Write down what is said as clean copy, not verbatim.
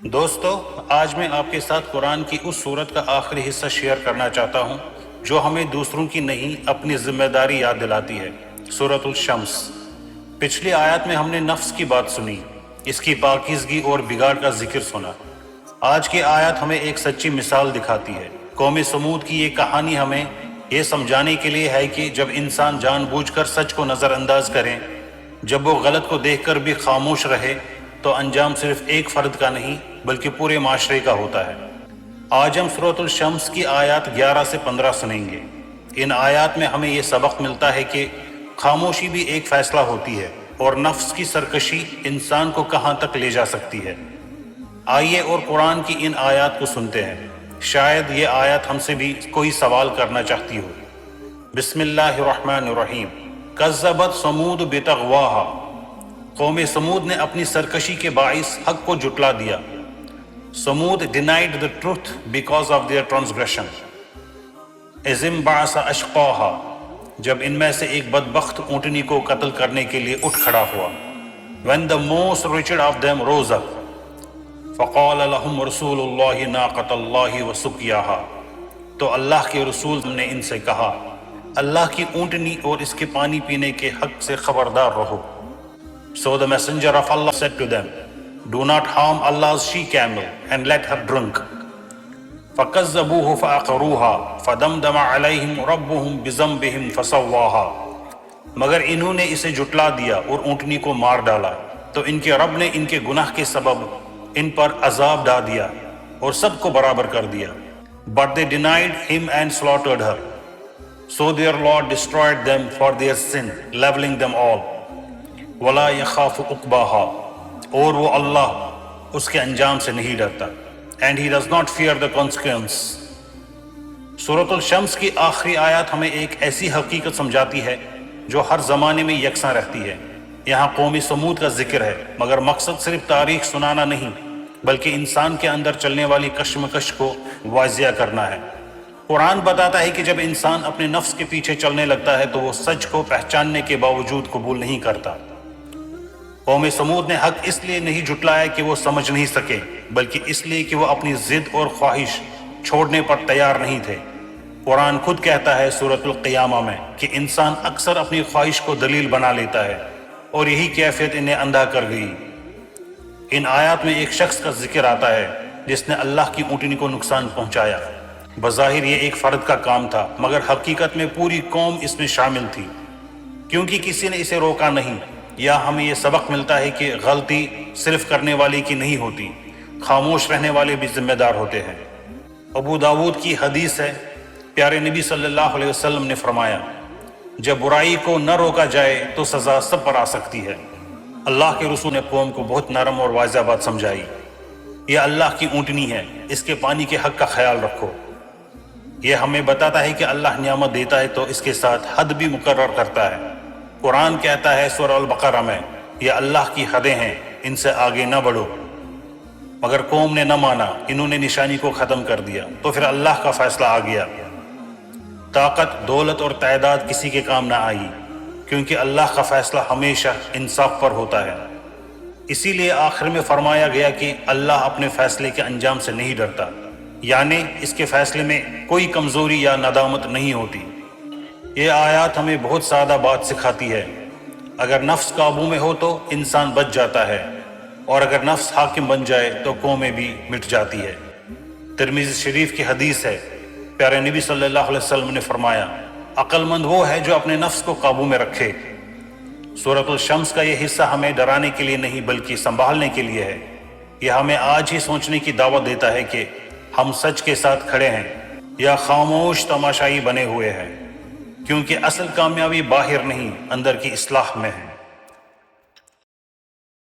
دوستو، آج میں آپ کے ساتھ قرآن کی اس سورت کا آخری حصہ شیئر کرنا چاہتا ہوں جو ہمیں دوسروں کی نہیں اپنی ذمہ داری یاد دلاتی ہے۔ سورۃ الشمس۔ پچھلی آیات میں ہم نے نفس کی بات سنی، اس کی پاکیزگی اور بگاڑ کا ذکر سنا۔ آج کی آیات ہمیں ایک سچی مثال دکھاتی ہے۔ قوم سمود کی یہ کہانی ہمیں یہ سمجھانے کے لیے ہے کہ جب انسان جان بوجھ کر سچ کو نظر انداز کریں، جب وہ غلط کو دیکھ کر بھی خاموش رہے، تو انجام صرف ایک فرد کا نہیں بلکہ پورے معاشرے کا ہوتا ہے۔ آج ہم سورۃ الشمس کی آیات 11 سے 15 سنیں گے۔ ان آیات میں ہمیں یہ سبق ملتا ہے کہ خاموشی بھی ایک فیصلہ ہوتی ہے اور نفس کی سرکشی انسان کو کہاں تک لے جا سکتی ہے۔ آئیے اور قرآن کی ان آیات کو سنتے ہیں، شاید یہ آیات ہم سے بھی کوئی سوال کرنا چاہتی ہو۔ بسم اللہ الرحمن الرحیم۔ کذبت ثمود بطغواہا۔ قوم سمود نے اپنی سرکشی کے باعث حق کو جھٹلا دیا۔ سمود denied the truth because of their transgression۔ اذ انبعث اشقاہا۔ جب ان میں سے ایک بدبخت اونٹنی کو قتل کرنے کے لیے اٹھ کھڑا ہوا۔ when the most wretched of them rose up۔ فقال لهم رسول اللہ ناقۃ اللہ وسقیاہا۔ تو اللہ کے رسول نے ان سے کہا، اللہ کی اونٹنی اور اس کے پانی پینے کے حق سے خبردار رہو۔ So the messenger of Allah said to them, do not harm Allah's she-camel and let her drink. فَكَذَّبُوهُ فَأَقَرُوهَا فَدَمْدَمَ عَلَيْهِمْ رَبُّهُمْ بِذَنبِهِمْ فَسَوَّاهَا۔ مگر انہوں نے اسے جھٹلا دیا اور اونٹنی کو مار ڈالا، تو ان کے رب نے ان کے گناہ کے سبب ان پر عذاب ڈال دیا اور سب کو برابر کر دیا۔ But they denied him and slaughtered her. So their Lord destroyed them for their sin, leveling them all. وَلَا يَخَافُ عُقْبَاهَا۔ اور وہ اللہ اس کے انجام سے نہیں ڈرتا۔ And he does not fear the consequence۔ سورۃ الشمس کی آخری آیات ہمیں ایک ایسی حقیقت سمجھاتی ہے جو ہر زمانے میں یکساں رہتی ہے۔ یہاں قوم سمود کا ذکر ہے، مگر مقصد صرف تاریخ سنانا نہیں بلکہ انسان کے اندر چلنے والی کشمکش کو واضح کرنا ہے۔ قرآن بتاتا ہے کہ جب انسان اپنے نفس کے پیچھے چلنے لگتا ہے تو وہ سچ کو پہچاننے کے باوجود قبول نہیں کرتا۔ قوم سمود نے حق اس لیے نہیں جھٹلایا کہ وہ سمجھ نہیں سکے، بلکہ اس لیے کہ وہ اپنی ضد اور خواہش چھوڑنے پر تیار نہیں تھے۔ قرآن خود کہتا ہے سورۃ القیامہ میں کہ انسان اکثر اپنی خواہش کو دلیل بنا لیتا ہے اور یہی کیفیت انہیں اندھا کر گئی۔ ان آیات میں ایک شخص کا ذکر آتا ہے جس نے اللہ کی اونٹنی کو نقصان پہنچایا۔ بظاہر یہ ایک فرد کا کام تھا، مگر حقیقت میں پوری قوم اس میں شامل تھی، کیونکہ کسی نے اسے روکا نہیں۔ یا ہمیں یہ سبق ملتا ہے کہ غلطی صرف کرنے والے کی نہیں ہوتی، خاموش رہنے والے بھی ذمہ دار ہوتے ہیں۔ ابو داود کی حدیث ہے، پیارے نبی صلی اللہ علیہ وسلم نے فرمایا، جب برائی کو نہ روکا جائے تو سزا سب پر آ سکتی ہے۔ اللہ کے رسول نے قوم کو بہت نرم اور واضح بات سمجھائی، یہ اللہ کی اونٹنی ہے، اس کے پانی کے حق کا خیال رکھو۔ یہ ہمیں بتاتا ہے کہ اللہ نعمت دیتا ہے تو اس کے ساتھ حد بھی مقرر کرتا ہے۔ قرآن کہتا ہے سورہ البقرہ میں، یہ اللہ کی حدیں ہیں، ان سے آگے نہ بڑھو۔ مگر قوم نے نہ مانا، انہوں نے نشانی کو ختم کر دیا، تو پھر اللہ کا فیصلہ آ گیا۔ طاقت، دولت اور تعداد کسی کے کام نہ آئی، کیونکہ اللہ کا فیصلہ ہمیشہ انصاف پر ہوتا ہے۔ اسی لیے آخر میں فرمایا گیا کہ اللہ اپنے فیصلے کے انجام سے نہیں ڈرتا، یعنی اس کے فیصلے میں کوئی کمزوری یا ندامت نہیں ہوتی۔ یہ آیات ہمیں بہت سادہ بات سکھاتی ہے، اگر نفس قابو میں ہو تو انسان بچ جاتا ہے، اور اگر نفس حاکم بن جائے تو قومیں بھی مٹ جاتی ہے۔ ترمذی شریف کی حدیث ہے، پیارے نبی صلی اللہ علیہ وسلم نے فرمایا، عقل مند وہ ہے جو اپنے نفس کو قابو میں رکھے۔ سورۃ الشمس کا یہ حصہ ہمیں ڈرانے کے لیے نہیں بلکہ سنبھالنے کے لیے ہے۔ یہ ہمیں آج ہی سوچنے کی دعوت دیتا ہے کہ ہم سچ کے ساتھ کھڑے ہیں یا خاموش تماشائی بنے ہوئے ہیں، کیونکہ اصل کامیابی باہر نہیں، اندر کی اصلاح میں ہے۔